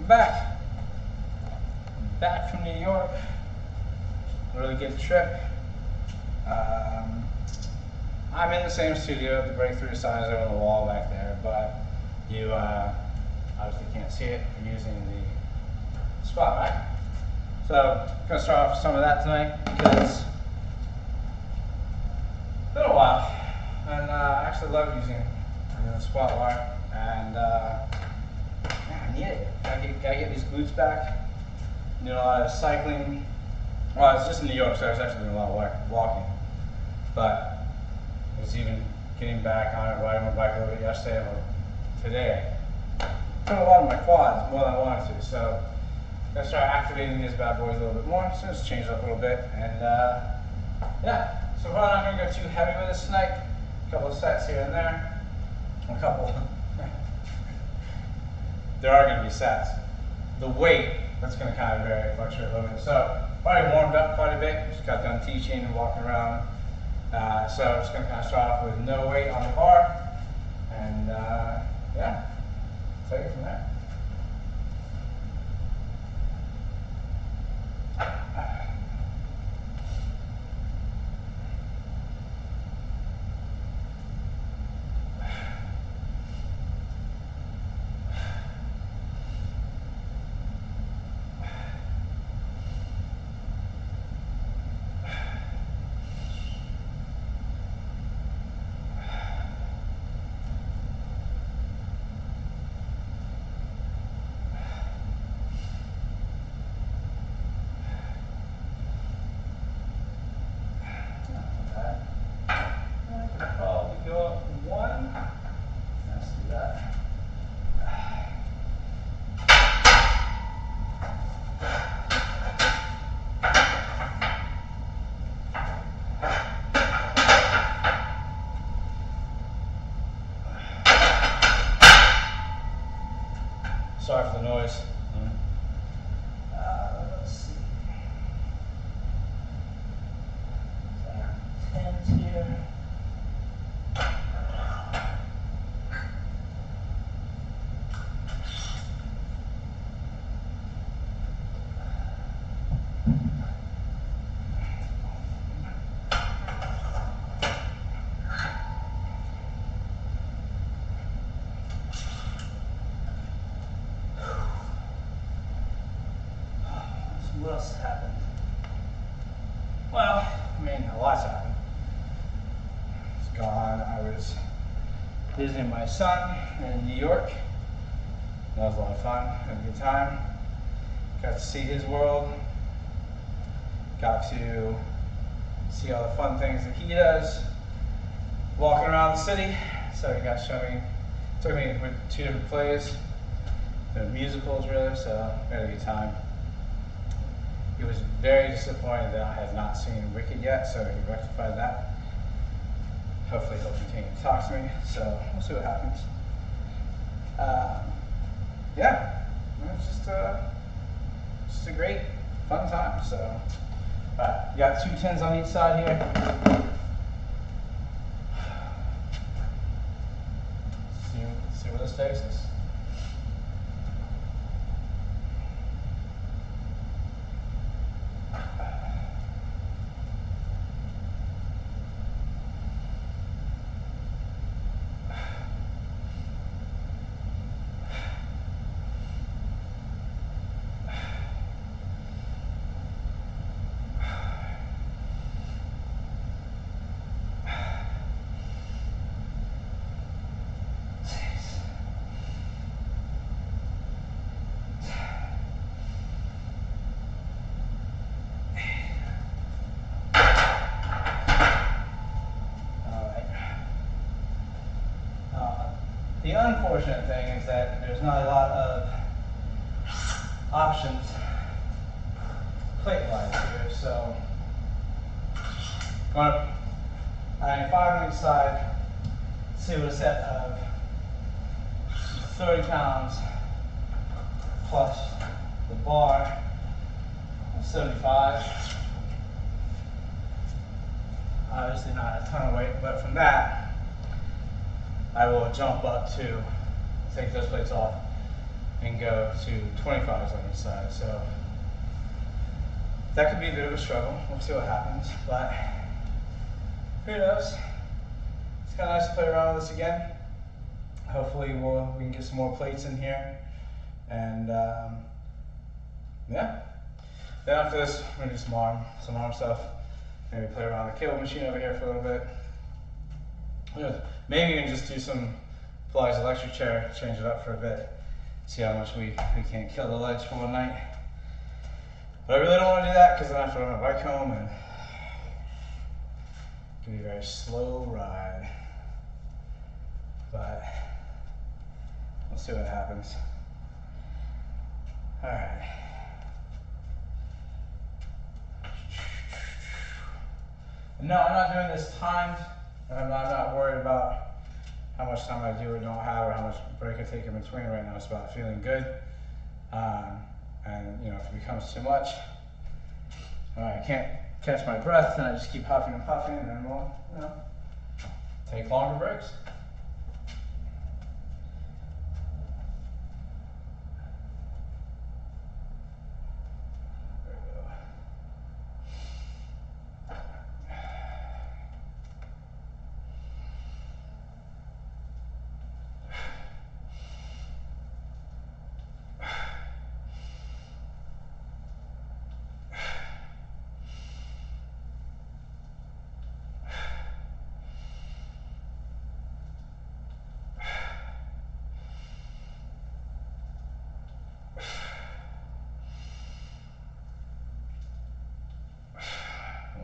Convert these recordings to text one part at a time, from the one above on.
I'm back. Back from New York. Really good trip. I'm in the same studio. The breakthrough sign is on the wall back there, but you obviously can't see it. We're using the spotlight. So I'm going to start off with some of that tonight because it's been a while, and I actually love using the spotlight, and I need it. Gotta get these glutes back. I'm doing a lot of cycling. Well, I was just in New York, so I was actually doing a lot of walking, but I was even getting back on it, riding my bike a little bit yesterday or today. I put a lot of my quads more than I wanted to, so I'm gonna start activating these bad boys a little bit more. So just change it up a little bit, and yeah. So we're not gonna go too heavy with this tonight. A couple of sets here and there. A couple. There are gonna be sets. The weight, that's gonna kind of vary, fluctuate a little bit. So already warmed up quite a bit. Just got done teaching and walking around. So I'm just gonna kind of start off with no weight on the bar, and yeah, take it from there. Sorry for the noise. Let's see. 10s here. What else happened? Well, I mean, a lot's happened. It's gone. I was visiting my son in New York. That was a lot of fun. Had a good time. Got to see his world. Got to see all the fun things that he does. Walking around the city. So he got to show me, took me with 2 different plays. They're musicals, really, so we had a good time. He was very disappointed that I had not seen Wicked yet, so he rectified that. Hopefully he'll continue to talk to me, so we'll see what happens. Yeah, it's just a great, fun time. So, you got 2 10s on each side here. See where this takes us. The unfortunate thing is that there's not a lot of options plate-wise here, so going up, adding 5 on each side, see what a set of 30 pounds plus the bar of 75. Obviously not a ton of weight, but from that, I will jump up to take those plates off and go to 25s on each side. So that could be a bit of a struggle. We'll see what happens, but who knows? It's kind of nice to play around with this again. Hopefully we can get some more plates in here, and yeah. Then after this, we're gonna do some arm stuff. Maybe play around the cable machine over here for a little bit. Maybe even just do some Pilates electric chair, change it up for a bit. See how much we can't kill the legs for one night. But I really don't want to do that because then I have to ride my bike home and it can be a very slow ride. But we'll see what happens. All right. No, I'm not doing this timed. I'm not worried about how much time I do or don't have, or how much break I take in between. Right now it's about feeling good. And you know, if it becomes too much, I can't catch my breath, then I just keep huffing and puffing, and then we'll, you know, take longer breaks.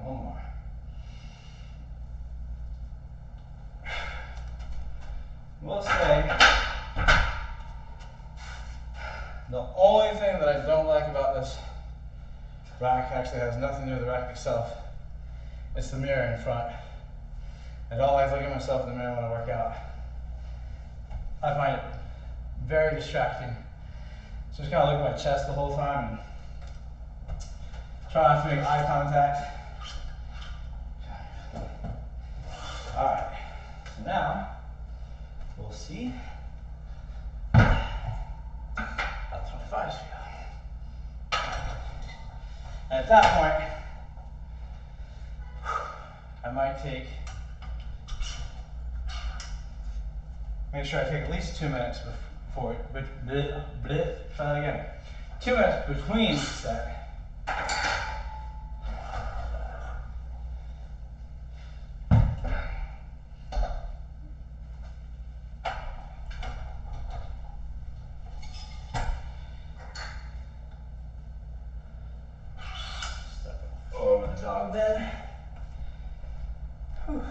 One more. We'll say the only thing that I don't like about this rack actually has nothing to do with the rack itself. It's the mirror in front. I don't like looking at myself in the mirror when I work out. I find it very distracting. So just kind of look at my chest the whole time and try not to make eye contact. All right, so now we'll see how 25s feel. And at that point, I might make sure I take at least 2 minutes before, try that again. 2 minutes between set. Over the dog bed. Whew.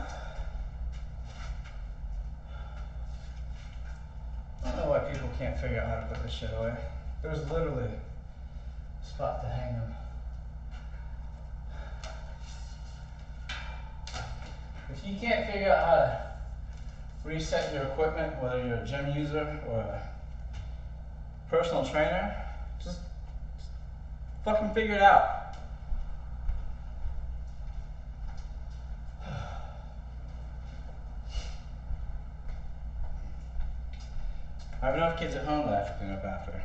I don't know why people can't figure out how to put this shit away. There's literally a spot to hang them. If you can't figure out how to reset your equipment, whether you're a gym user or a personal trainer, just fucking figure it out. I have enough kids at home that I have to clean up after.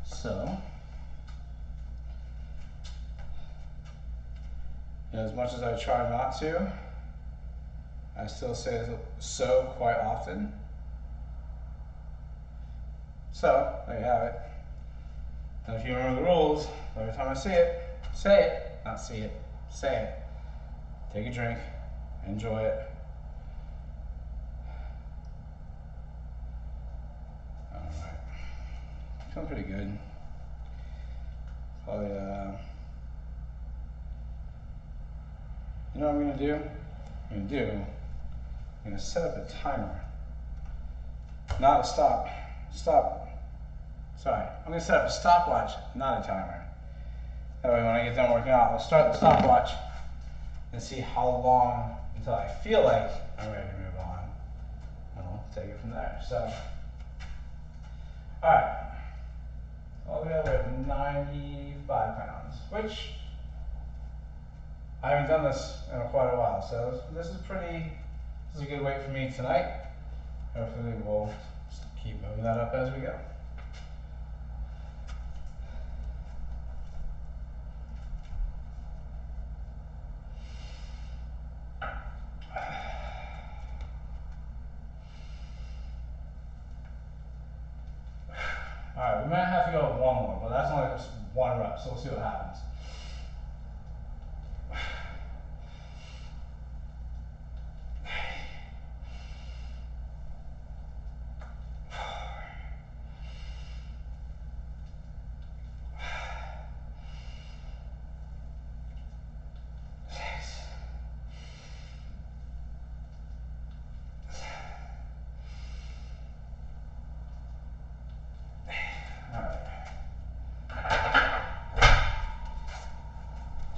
So, you know, as much as I try not to, I still say so quite often. So, there you have it. And if you remember the rules, every time I see it, say it. Not see it, say it. Take a drink, enjoy it. Alright. Feeling pretty good. Probably, you know what I'm gonna do? I'm gonna set up a timer. Not a sorry. I'm gonna set up a stopwatch, not a timer. That way when I get done working out, I'll start the stopwatch and see how long until I feel like I'm ready to move on. And I'll take it from there. So, alright. Altogether at 95 pounds, which I haven't done this in quite a while, so this is is a good weight for me tonight. Hopefully we'll just keep moving that up as we go. Alright, we might have to go with one more, but that's only just one rep, so we'll see what happens.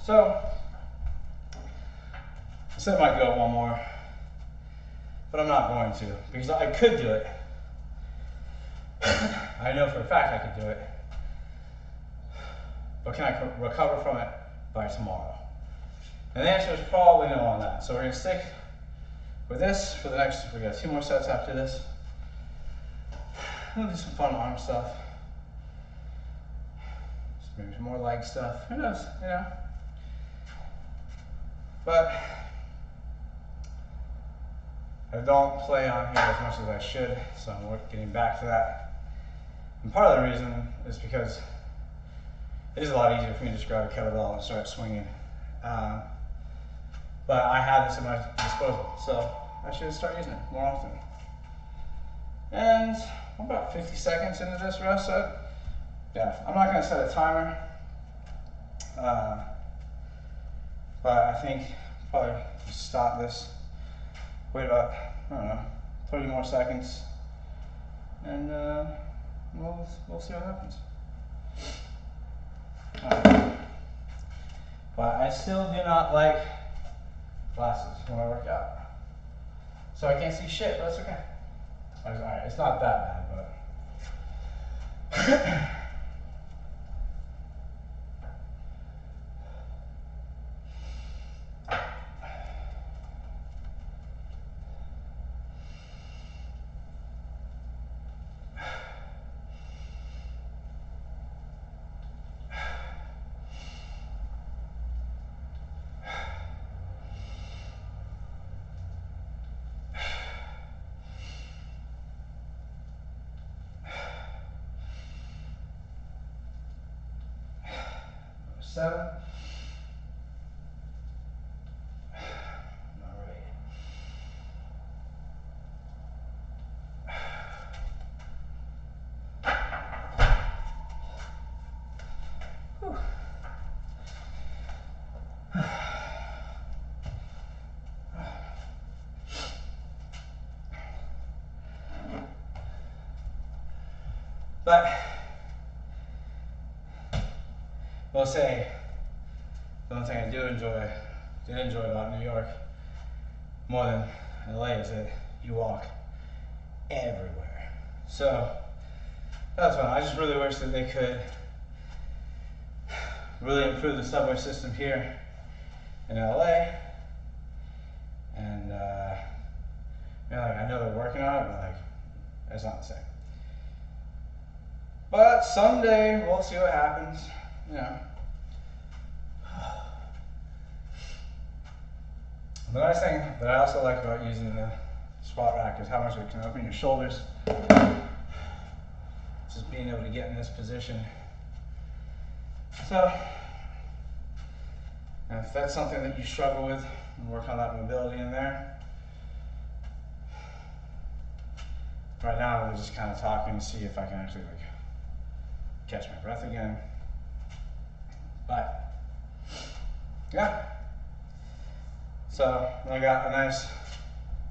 So, I said I might go one more, but I'm not going to, because I could do it. I know for a fact I could do it, but can I recover from it by tomorrow? And the answer is probably no on that. So we're going to stick with this for the next, we got 2 more sets after this. We'll do some fun arm stuff. Just maybe some more leg stuff, who knows, you know? But I don't play on here as much as I should, so I'm getting back to that. And part of the reason is because it is a lot easier for me to just grab a kettlebell and start swinging. But I have this at my disposal, so I should start using it more often. And I'm about 50 seconds into this rest set. Yeah, I'm not going to set a timer. But I think probably just stop this, wait about, I don't know, 30 more seconds, and we'll see what happens. But I still do not like glasses when I work out. So I can't see shit, but that's okay. Alright, it's not that bad, but seven. All right. Whew. But we'll say the one thing I did enjoy about New York more than LA is that you walk everywhere. So that's fun. I just really wish that they could really improve the subway system here in LA. And you know, like, I know they're working on it, but like it's not the same. But someday we'll see what happens, you know. The nice thing that I also like about using the squat rack is how much it can open your shoulders. Just being able to get in this position. So, and if that's something that you struggle with, and work on that mobility in there. Right now, we're just kind of talking to see if I can actually like catch my breath again. But yeah. So I got a nice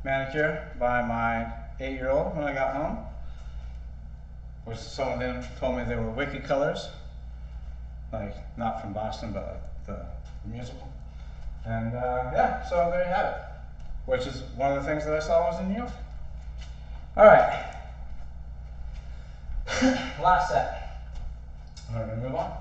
manicure by my 8-year-old when I got home, which some of them told me they were Wicked colors, like not from Boston, but like the musical. And yeah, so there you have it, which is one of the things that I saw was in New York. All right, last set. All right, move on.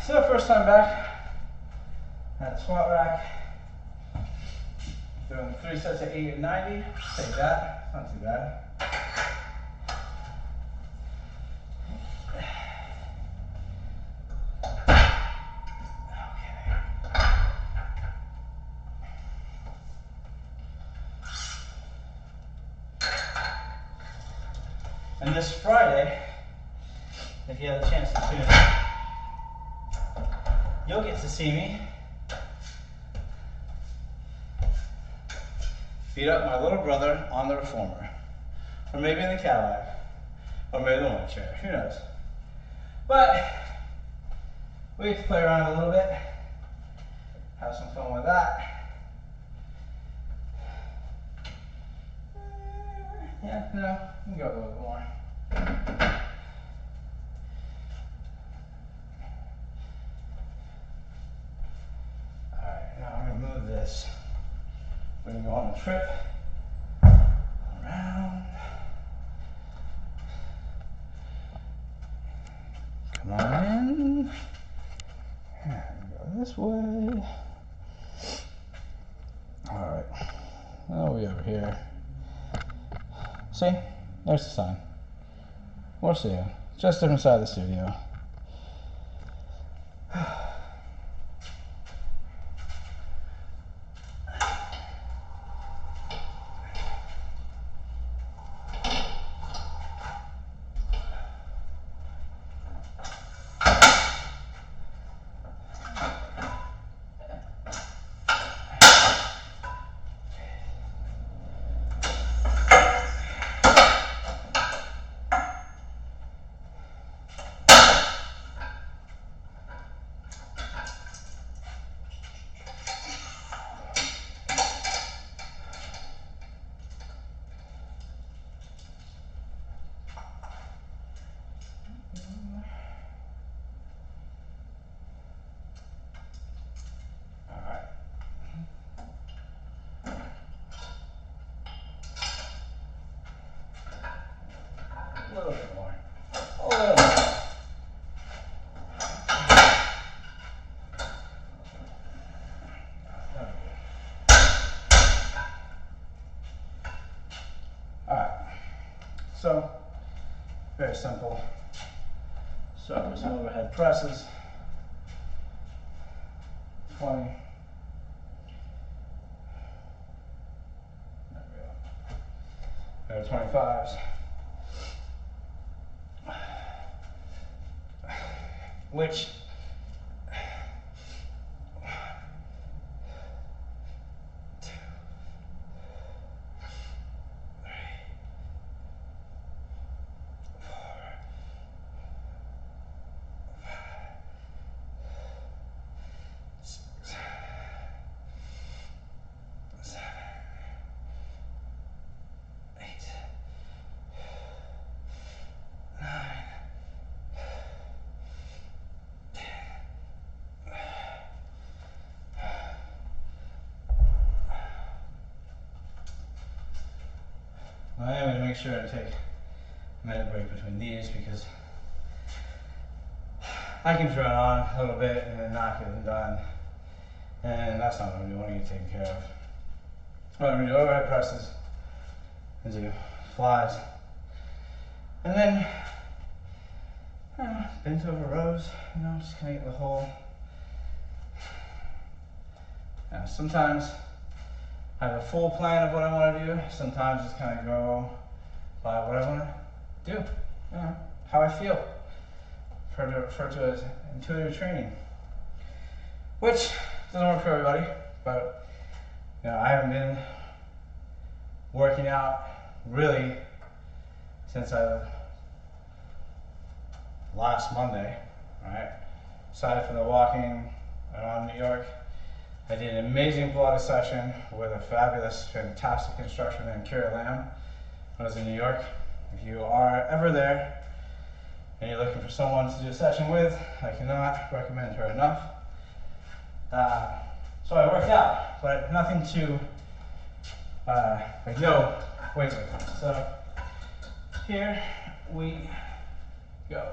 So first time back at squat rack, doing 3 sets of 8 and 90. Take that, not too bad. And this Friday, if you have a chance to tune in, you'll get to see me beat up my little brother on the reformer, or maybe in the Cadillac, or maybe the one chair, who knows. But we get to play around a little bit, have some fun with that. Yeah, no, we can go a little bit more. Alright, now I'm gonna move this. We're gonna go on a trip around. Come on in. And go this way. Alright. Oh, we over here. See? There's the sign. We'll see you. Just different side of the studio. A little bit more. A little more. Alright. So, very simple. Start with some overhead presses. 20. There we go. There are 25s. Which I am going to make sure to take a minute break between these because I can turn on a little bit and then not get them done. And that's not what we want to get taken care of. I'm going to do overhead presses and do flies. And then bent over rows, just kind of get the whole. Now, sometimes I have a full plan of what I want to do. Sometimes just kind of go by what I want to do, how I feel. Refer to as intuitive training, which doesn't work for everybody. But I haven't been working out really since last Monday, right? Aside from the walking around New York. I did an amazing Pilates session with a fabulous, fantastic instructor named Kira Lamb when I was in New York. If you are ever there and you're looking for someone to do a session with, I cannot recommend her enough. So I worked out, but nothing too, no weightlifting. So here, we go.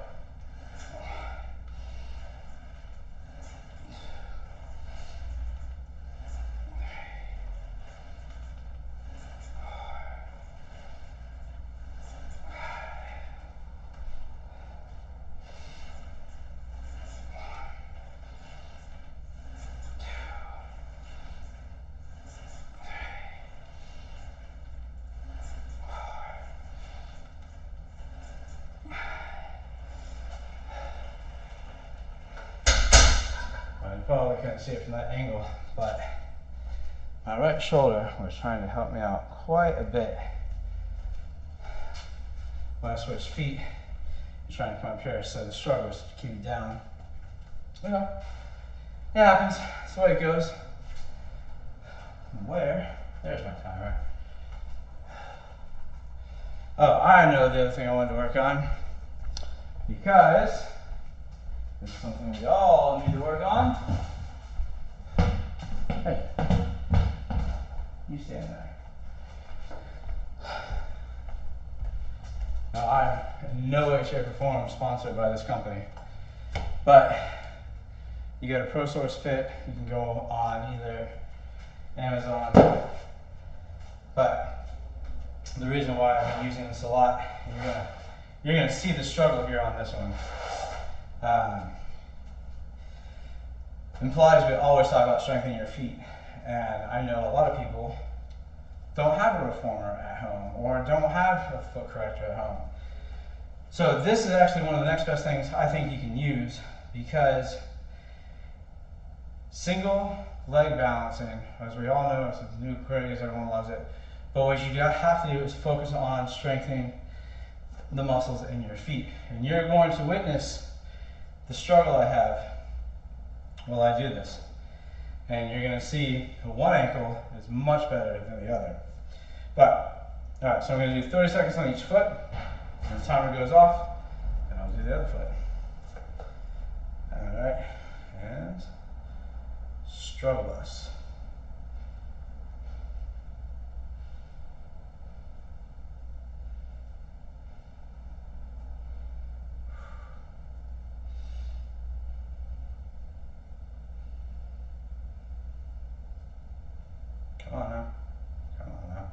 You probably couldn't see it from that angle, but my right shoulder was trying to help me out quite a bit. When I switched feet, I'm trying to come up here, so the struggle was to keep it down. You know, it happens. That's the way it goes. Where? There's my timer. Oh, I know the other thing I wanted to work on, because it's something we all need to work on. Hey, you stand there. Now, I'm in no way, shape, or form sponsored by this company, but you go to ProSource Fit, you can go on either Amazon, but the reason why I've been using this a lot, you're gonna see the struggle here on this one. In Pilates, we always talk about strengthening your feet, and I know a lot of people don't have a reformer at home or don't have a foot corrector at home. So this is actually one of the next best things I think you can use, because single leg balancing, as we all know, it's a new craze, everyone loves it. But what you have to do is focus on strengthening the muscles in your feet. And you're going to witness the struggle I have while I do this. And you're going to see one ankle is much better than the other. But, all right, so I'm going to do 30 seconds on each foot. When the timer goes off, and I'll do the other foot. All right, and struggle us. Come on now. Come on now.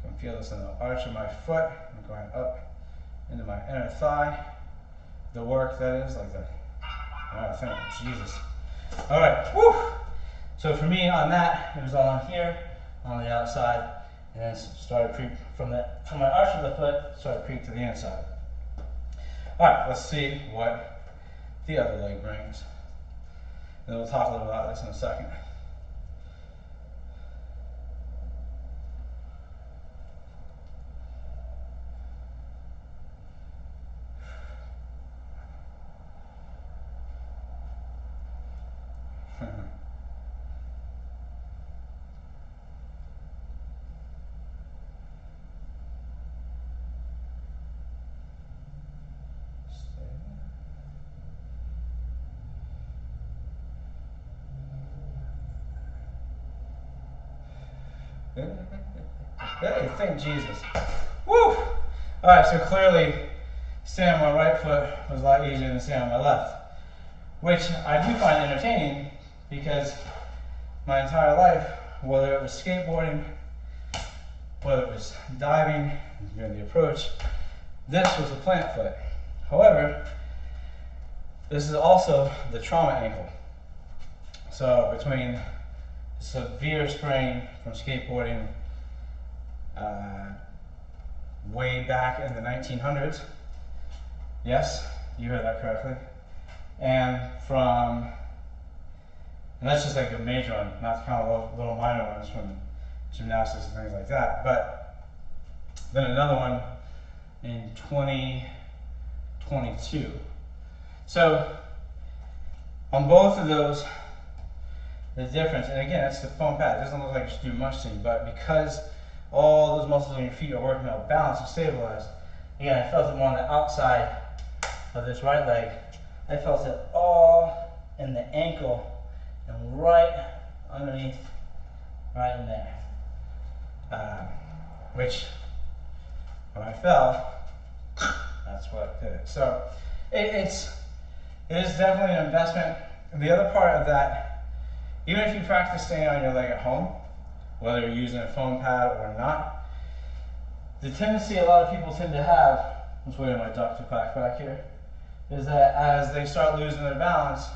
I can feel this in the arch of my foot. I'm going up into my inner thigh. The work, that is, like the, oh, thank you, Jesus. All right, woo! So for me on that, it was all on here, on the outside, and then started creep from my arch of the foot, started creep to the inside. All right, let's see what the other leg brings. And we'll talk a little about this in a second. Hey, thank Jesus. Woo! All right, so clearly staying on my right foot was a lot easier than staying on my left, which I do find entertaining, because my entire life, whether it was skateboarding, whether it was diving, doing the approach, this was a plant foot. However, this is also the trauma ankle. So between severe sprain from skateboarding way back in the 1900s, yes, you heard that correctly, and that's just like a major one, not to count little minor ones from gymnastics and things like that, but then another one in 2022. So on both of those, the difference, and again, it's the foam pad. It doesn't look like it should do much to you, but because all those muscles on your feet are working out balance and stabilize, again, I felt it more on the outside of this right leg. I felt it all in the ankle and right underneath, right in there. Which, when I fell, that's what did it. So it is definitely an investment. And the other part of that, even if you practice staying on your leg at home, whether you're using a foam pad or not, the tendency a lot of people tend to have, I'm just waiting on my duck to quack back here, is that as they start losing their balance,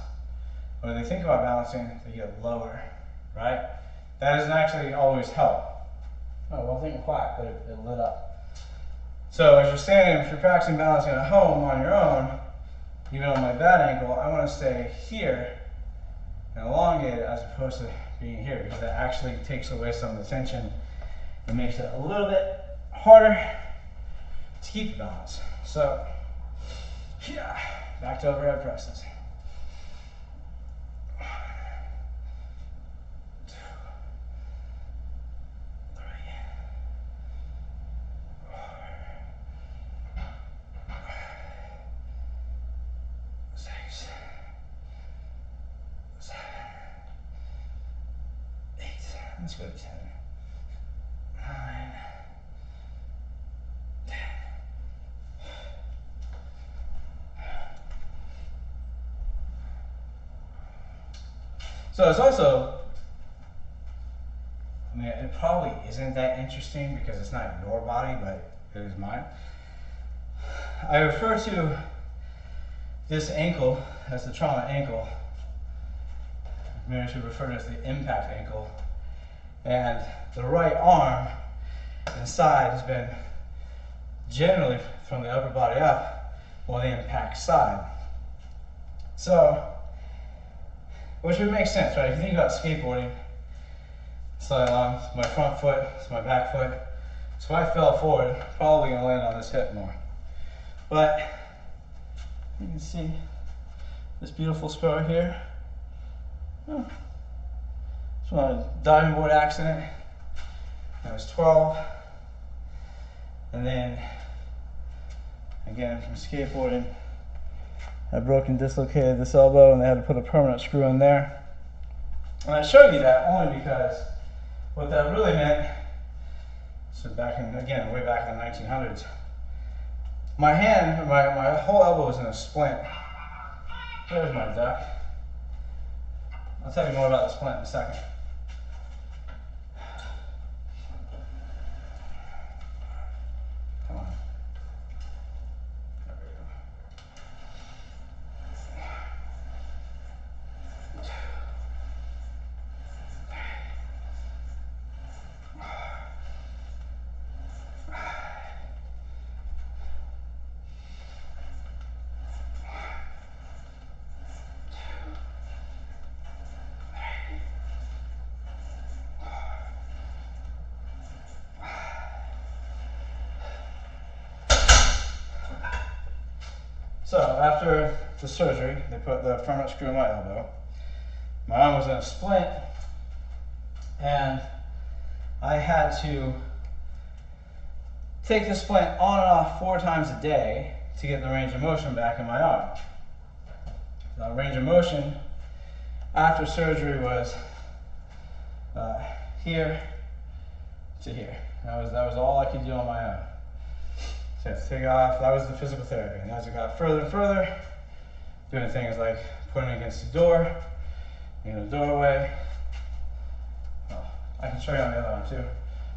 or they think about balancing, they get lower, right? That doesn't actually always help. Oh, well, I didn't quack, but it lit up. So as you're standing, if you're practicing balancing at home on your own, even on my bad ankle, I want to stay here and elongate it as opposed to being here, because that actually takes away some of the tension and makes it a little bit harder to keep the balance. So, yeah, back to overhead presses. 2, 3, 4, 6, 7, 8. Let's go to 10. 9, 10. So it's also, I mean, it probably isn't that interesting because it's not your body, but it is mine. I refer to this ankle as the trauma ankle. Maybe I should refer to it as the impact ankle. And the right arm and side has been generally from the upper body up on the impact side. So, which would make sense, right? If you think about skateboarding, slide along, it's my front foot, it's my back foot. So if I fell forward, probably gonna land on this hip more. But you can see this beautiful scar here. Oh. It's a diving board accident. I was 12. And then, again, from skateboarding, I broke and dislocated this elbow, and they had to put a permanent screw in there. And I showed you that only because what that really meant, so back in, again, way back in the 1900s, my hand, my whole elbow was in a splint. There's my duck. I'll tell you more about the splint in a second. Come on. There we go. So after the surgery, they put the permanent screw in my elbow. My arm was in a splint, and I had to take the splint on and off 4 times a day to get the range of motion back in my arm. The range of motion after surgery was here to here. That was all I could do on my own. So I had to take off. That was the physical therapy. And as it got further and further, doing things like putting it against the door, in the doorway. Oh, I can show you on the other arm too.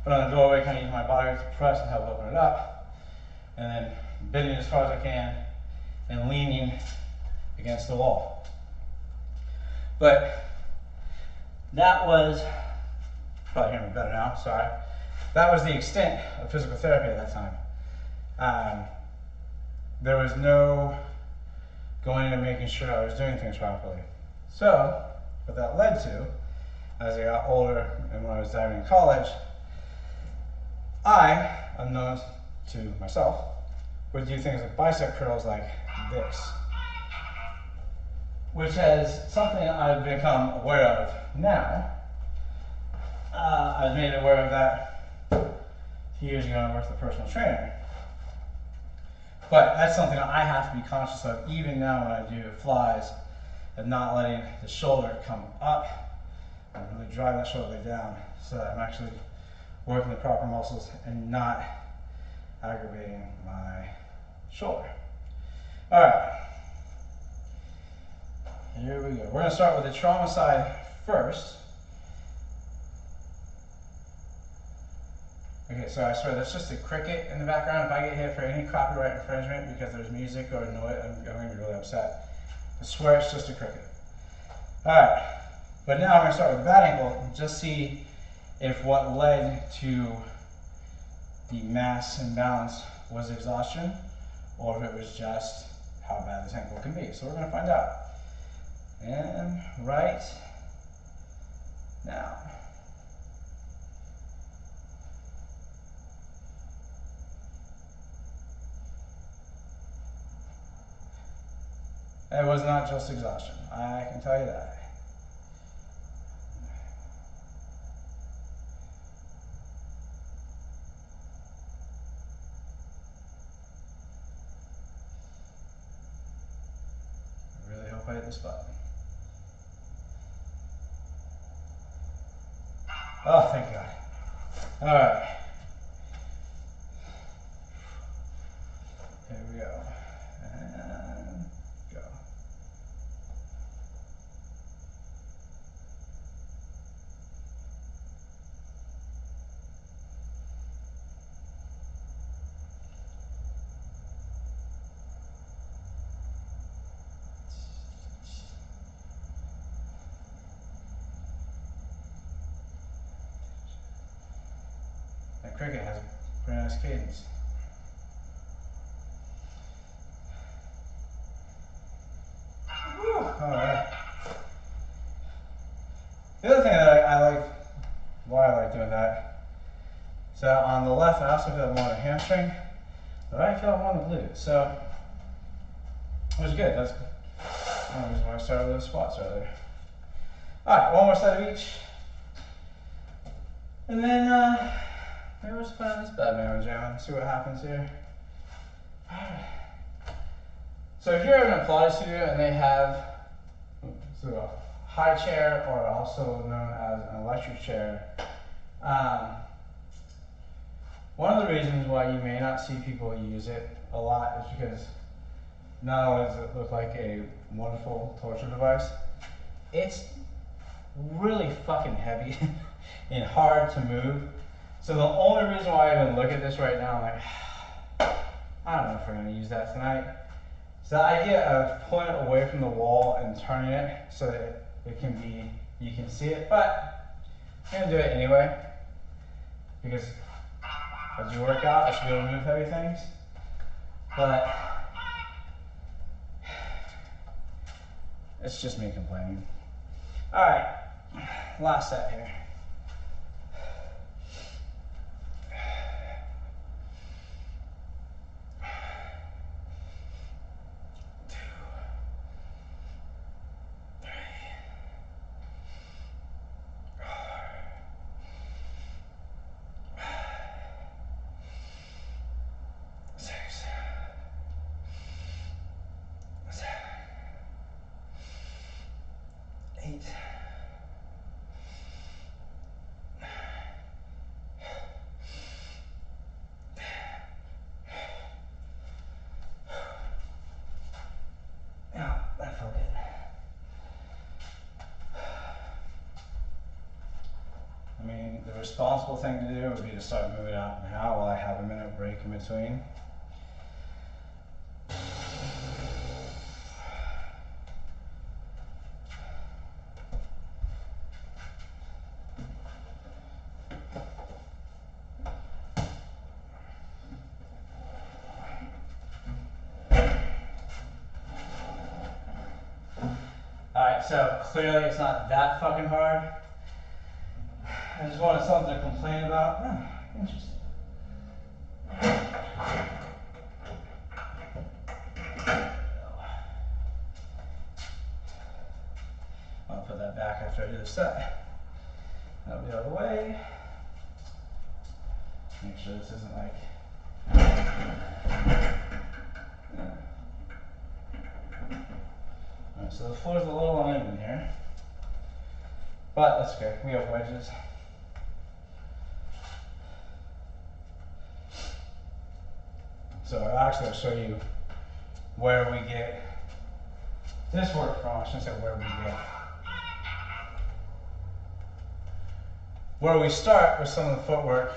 But on the doorway, kind of use my body to press and help open it up. And then bending as far as I can and leaning against the wall. But that was, probably hear me better now, sorry. That was the extent of physical therapy at that time. There was no going in and making sure I was doing things properly. So, what that led to, as I got older and when I was diving in college, I, unknown to myself, would do things like bicep curls like this, which is something I've become aware of now. I was made aware of that a few years ago when I worked with a personal trainer. But that's something that I have to be conscious of even now when I do flies, of not letting the shoulder come up and really drive that shoulder down so that I'm actually working the proper muscles and not aggravating my shoulder. All right, here we go. We're going to start with the trauma side first. Okay, so I swear that's just a cricket in the background. If I get hit for any copyright infringement because there's music or noise, I'm going to be really upset. I swear it's just a cricket. Alright, but now I'm going to start with the bad ankle and just see if what led to the mass imbalance was exhaustion or if it was just how bad this ankle can be. So we're going to find out. And right now. It was not just exhaustion, I can tell you that. I really hope I hit this button. Oh, thank God. All right. Here we go. And go. That cricket has a pretty nice cadence. Alright. The other thing that I like, why I like doing that, is that on the left I also feel more on the hamstring, but I feel more on the glute. So it was good. That's one of the reasons why I started with those squats earlier. Alright, one more set of each. And then maybe we'll just put on this bad man with Jam and see what happens here. Alright. So if you're in a Pilates studio and they have a high chair, or also known as an electric chair, one of the reasons why you may not see people use it a lot is because not only does it look like a wonderful torture device, it's really fucking heavy and hard to move. So the only reason why I even look at this right now, I'm like, I don't know if we're going to use that tonight. So the idea of pulling it away from the wall and turning it so that it can be, you can see it, but I'm going to do it anyway, because as you work out, I should be able to move heavy things. But it's just me complaining. All right, last set here. I mean, the responsible thing to do would be to start moving out now while I have a minute break in between. Alright, so clearly it's not that fucking hard. I just wanted something to complain about. Oh, interesting. I'll put that back after I do the set. That'll be out of the way. Make sure this isn't like... Alright, so the floor's a little uneven here. But that's okay, we have wedges. So actually I'll show you where we get this work from. I shouldn't say where we get. Where we start with some of the footwork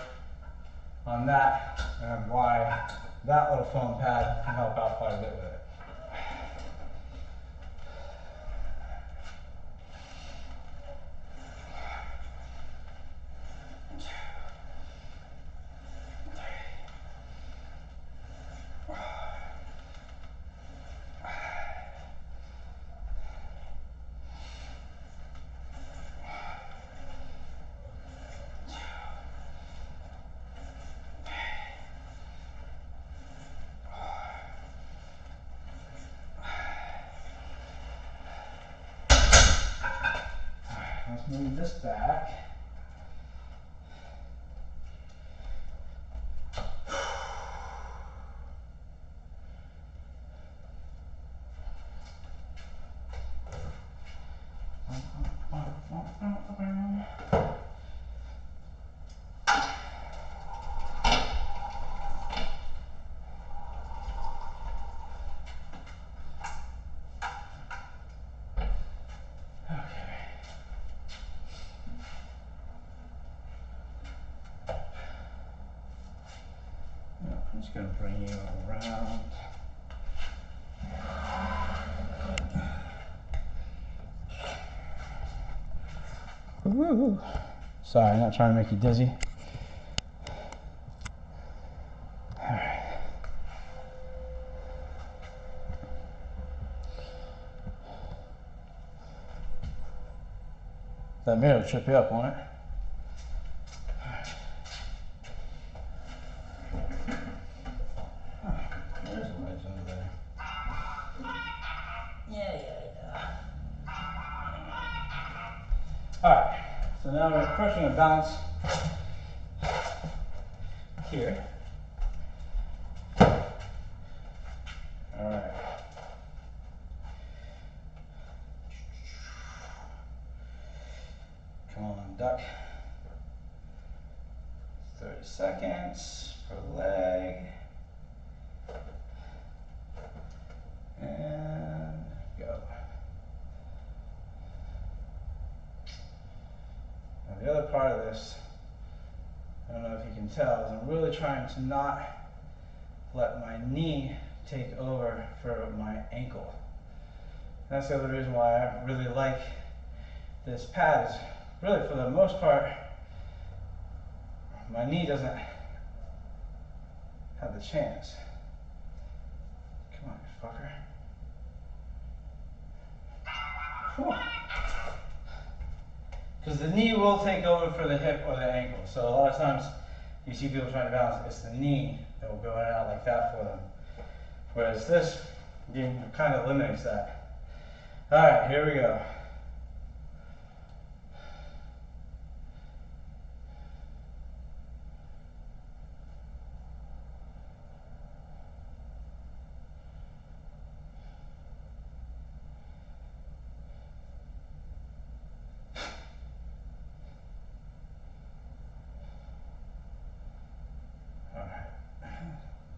on that, and why that little foam pad can help out quite a bit with it. Let's move this back. I'm just going to bring you around. Ooh. Sorry, not trying to make you dizzy. All right. That mirror will trip you up, won't it? Alright, so now we're first going to bounce here. Alright. Come on, duck. 30 seconds per leg. And go. Now the other part of this, I don't know if you can tell, is I'm really trying to not let my knee take over for my ankle. And that's the other reason why I really like this pad is really for the most part, my knee doesn't have the chance. Come on, you fucker. Because the knee will take over for the hip or the ankle. So a lot of times you see people trying to balance, it's the knee that will go in and out like that for them. Whereas this kind of eliminates that. All right, here we go.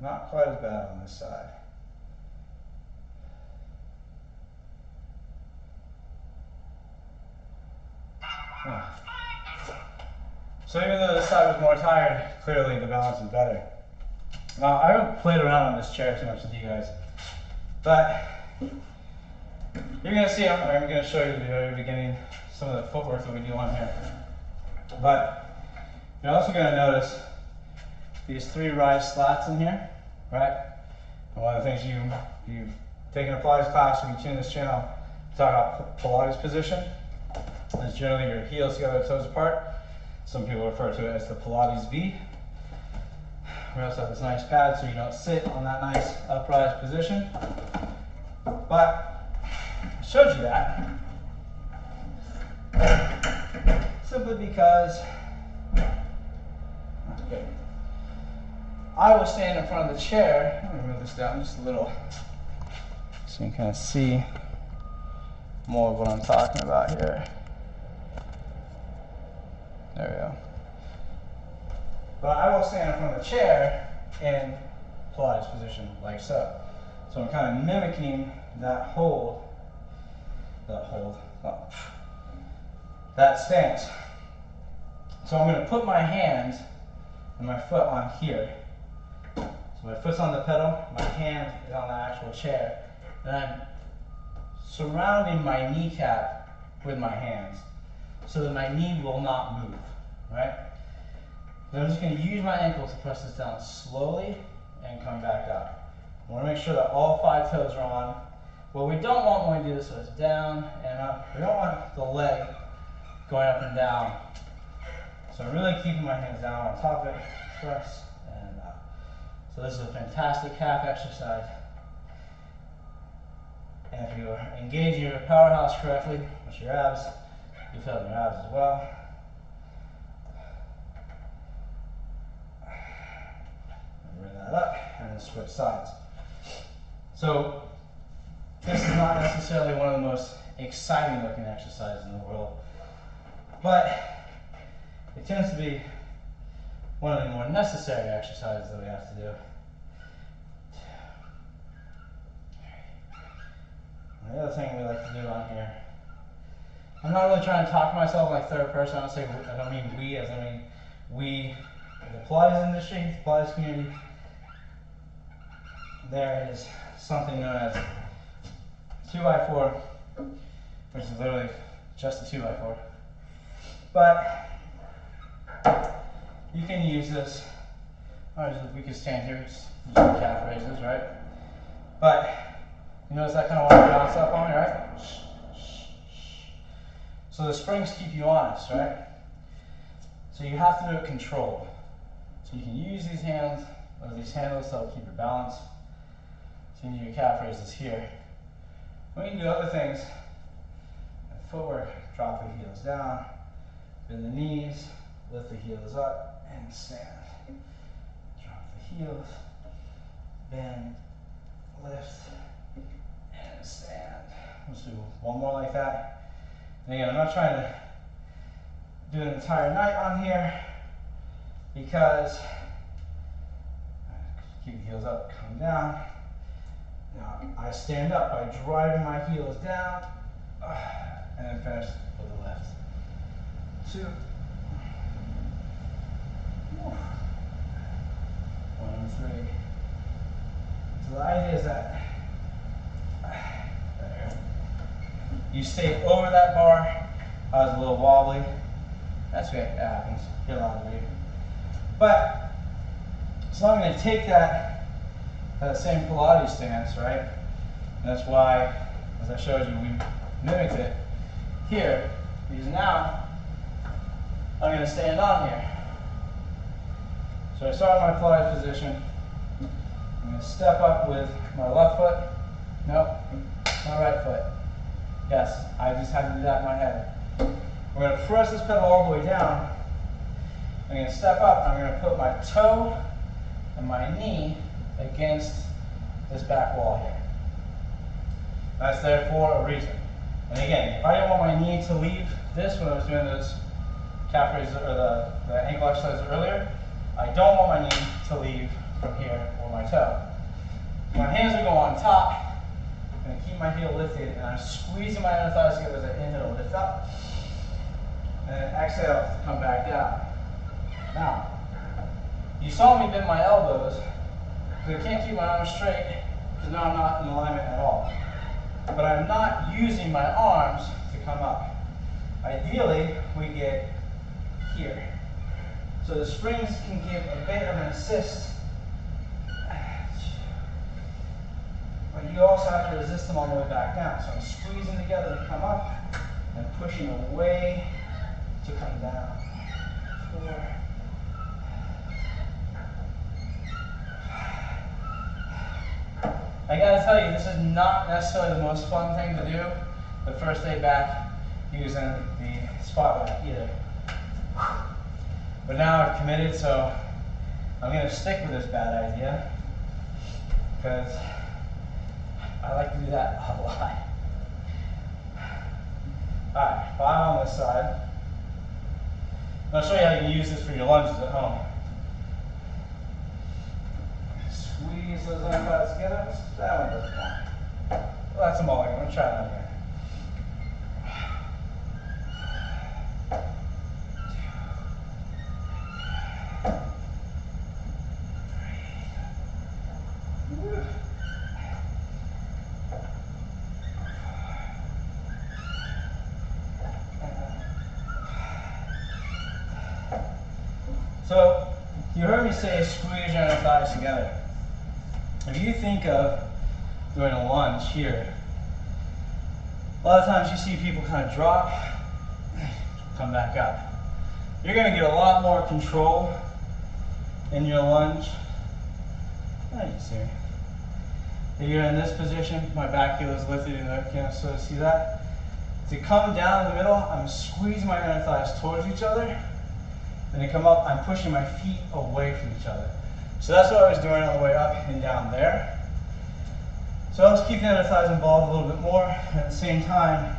Not quite as bad on this side. So even though this side was more tired, clearly the balance is better. Now I haven't played around on this chair too much with you guys, but you're gonna see, I'm gonna show you at the very beginning some of the footwork that we do on here. But you're also gonna notice these 3 rise slats in here, right? And one of the things you've taken a Pilates class, if you tune this channel, talk about Pilates position, is generally your heels together, toes apart. Some people refer to it as the Pilates V. We also have this nice pad so you don't sit on that nice upright position. But I showed you that simply because I will stand in front of the chair. Let me move this down just a little so you can kind of see more of what I'm talking about here. There we go. But I will stand in front of the chair in Pilates position, like so. So I'm kind of mimicking that that stance. So I'm going to put my hands and my foot on here. So my foot's on the pedal, my hand is on the actual chair, and I'm surrounding my kneecap with my hands so that my knee will not move, right? Then I'm just going to use my ankle to press this down slowly and come back up. I want to make sure that all 5 toes are on. What we don't want when we do this is down and up. We don't want the leg going up and down. So I'm really keeping my hands down on top of it, press and up. So this is a fantastic calf exercise. And if you are engaging your powerhouse correctly, which your abs, You feel it in your abs as well. Bring that up and then switch sides. So this is not necessarily one of the most exciting looking exercises in the world, but it tends to be one of the more necessary exercises that we have to do. And the other thing we like to do on here, I'm not really trying to talk to myself like third person. I don't mean we, as I mean we, the Pilates industry, the Pilates community. There is something known as 2x4, which is literally just a 2x4. But you can use this. We could stand here, just use the calf raises, right? But you notice that kind of want to bounce up on me, right? So the springs keep you honest, right? So you have to do it controlled. So you can use these hands, or these handles, to help keep your balance. So you need your calf raises here. We can do other things. Footwork, drop the heels down, bend the knees, lift the heels up, and stand. Drop the heels, bend, lift, and stand. Let's do one more like that. And again, I'm not trying to do an entire night on here because keep the heels up, come down. Now I stand up by driving my heels down and then finish with the lift. 2. 1, 3. So the idea is that you stay over that bar. I was a little wobbly. That's okay, it happens. You're allowed to be. But so I'm going to take that same Pilates stance, right? And that's why, as I showed you, we mimicked it here. Because now I'm going to stand on here. So I start my Pilates position. I'm going to step up with my left foot. Nope, my right foot. Yes, I just had to do that in my head. We're going to press this pedal all the way down. I'm going to step up. I'm going to put my toe and my knee against this back wall here. That's there for a reason. And again, if I didn't want my knee to leave this when I was doing those calf raises or the ankle exercises earlier, I don't want my knee to leave from here or my toe. My hands will go on top. I'm going to keep my heel lifted, and I'm squeezing my inner thighs together as I inhale, lift up, and then exhale to come back down. Now, you saw me bend my elbows, because I can't keep my arms straight, because now I'm not in alignment at all. But I'm not using my arms to come up. Ideally, we get here. So the springs can give a bit of an assist, but you also have to resist them on the way back down. So I'm squeezing together to come up and pushing away to come down. 4. I gotta tell you, this is not necessarily the most fun thing to do the first day back using the squat rack either. But now I've committed, so I'm gonna stick with this bad idea because I like to do that a lot. Alright, 5 on this side. I'll show you how you can use this for your lunges at home. Squeeze those inner thighs together. That one doesn't count. Well, that's a mulligan. I'm gonna try that again. 2. So, you heard me say squeeze your inner thighs together. If you think of doing a lunge here, a lot of times you see people kind of drop, come back up. You're going to get a lot more control in your lunge. Oh, you see me. If you're in this position, my back heel is lifted, you can sort of see that. To come down the middle, I'm squeezing my inner thighs towards each other. And to come up, I'm pushing my feet away from each other. So that's what I was doing on the way up and down there. So let's keep the inner thighs involved a little bit more. At the same time,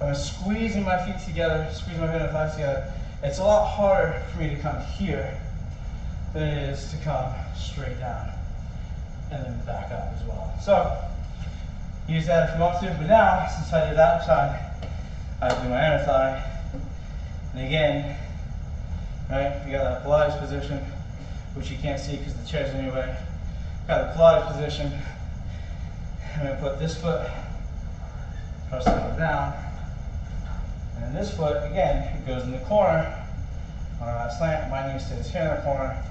I'm squeezing my feet together, squeezing my inner thighs together. It's a lot harder for me to come here than it is to come straight down and then back up as well. So use that if you want to, but now, since I did that side, I do my inner thigh. And again, right, you got that Pilates position, which you can't see because the chair's in your way. Got the Pilates position. I'm going to put this foot, press it down, and then this foot, again, it goes in the corner on that slant. My knee stays here in the corner.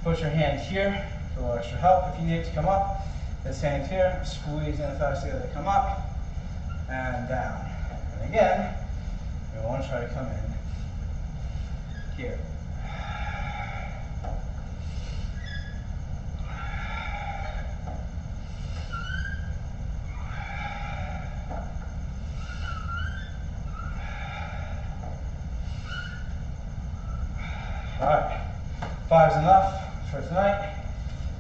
Put your hand here for a little extra help if you need it to come up. This hand here, squeeze the thighs together to come up and down. And again, we want to try to come in here. All right, 5's enough for tonight.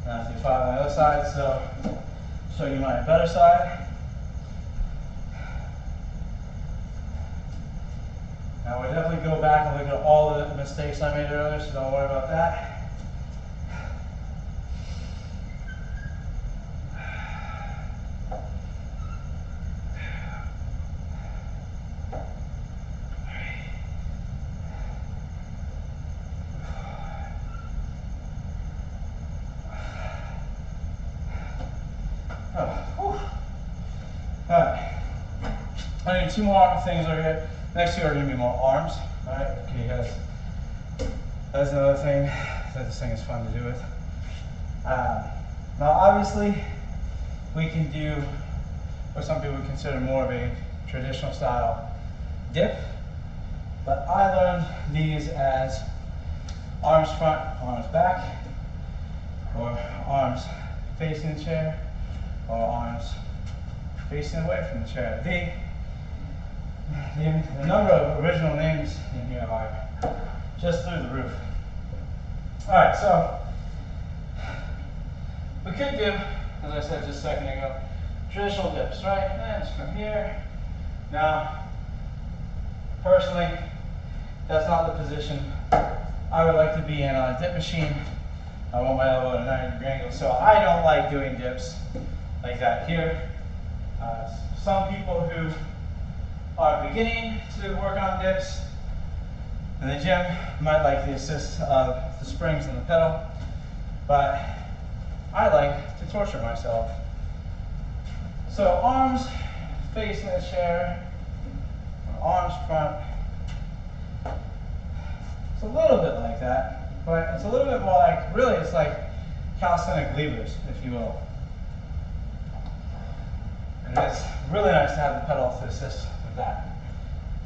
Now let's do 5 on the other side. So show you my better side. Now we'll definitely go back and look at all the mistakes I made earlier, so don't worry about that. Alright, I need 2 more things over here. Next 2 are going to be more arms. Alright, because that's another thing that this thing is fun to do with. Now obviously, we can do what some people consider more of a traditional style dip, but I learned these as arms front, arms back, or arms facing the chair, or arms facing away from the chair. The number of original names in here are just through the roof. Alright, so we could do, as I said just a second ago, traditional dips, right? And just from here. Now, personally, that's not the position I would like to be in on a dip machine. I want my elbow at a 90-degree angle, so I don't like doing dips like that here. Some people who are beginning to work on dips in the gym might like the assist of the springs and the pedal, but I like to torture myself. So arms facing the chair, arms front. It's a little bit like that, but it's a little bit more like, really it's like calisthenic levers, if you will. And it's really nice to have the pedal to assist with that.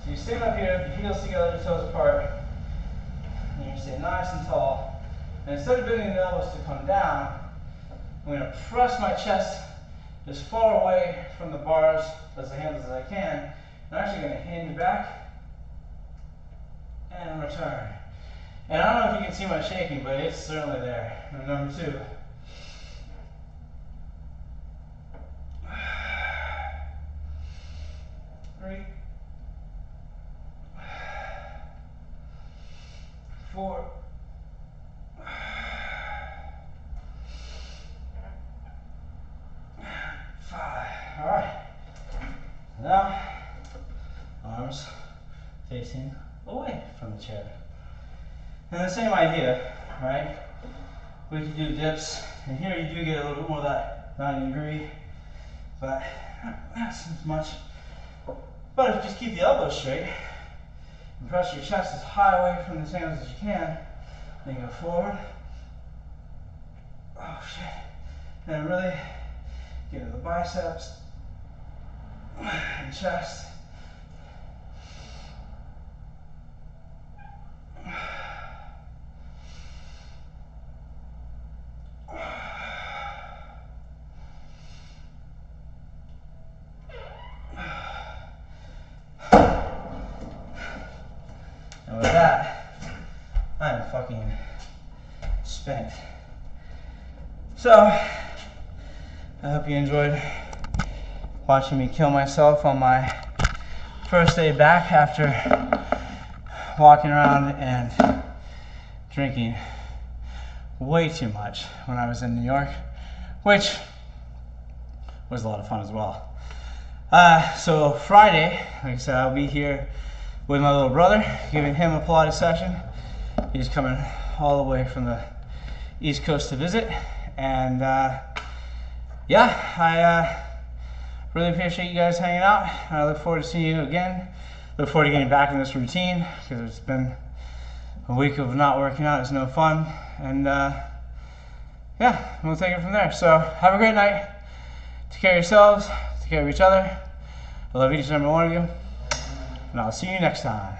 So you stand up here, your heels together, your toes apart, and you stay nice and tall. And instead of bending the elbows to come down, I'm going to press my chest as far away from the bars as the handles as I can. I'm actually going to hinge back and return. And I don't know if you can see my shaking, but it's certainly there. And number 2. 3, 4, 5. All right. Now, arms facing away from the chair. And the same idea, right? We can do dips, and here you do get a little bit more of that 90-degree, but not as much. But if you just keep the elbows straight and press your chest as high away from the hands as you can, then go forward. Oh shit. And really get into the biceps and chest. So, I hope you enjoyed watching me kill myself on my first day back after walking around and drinking way too much when I was in New York, which was a lot of fun as well. So Friday, like I said, I'll be here with my little brother, giving him a Pilates session. He's coming all the way from the East Coast to visit, and yeah, I really appreciate you guys hanging out. I look forward to seeing you again. Look forward to getting back in this routine, because it's been a week of not working out. It's no fun, and yeah, we'll take it from there. So have a great night. Take care of yourselves. Take care of each other. I love each and every one of you, and I'll see you next time.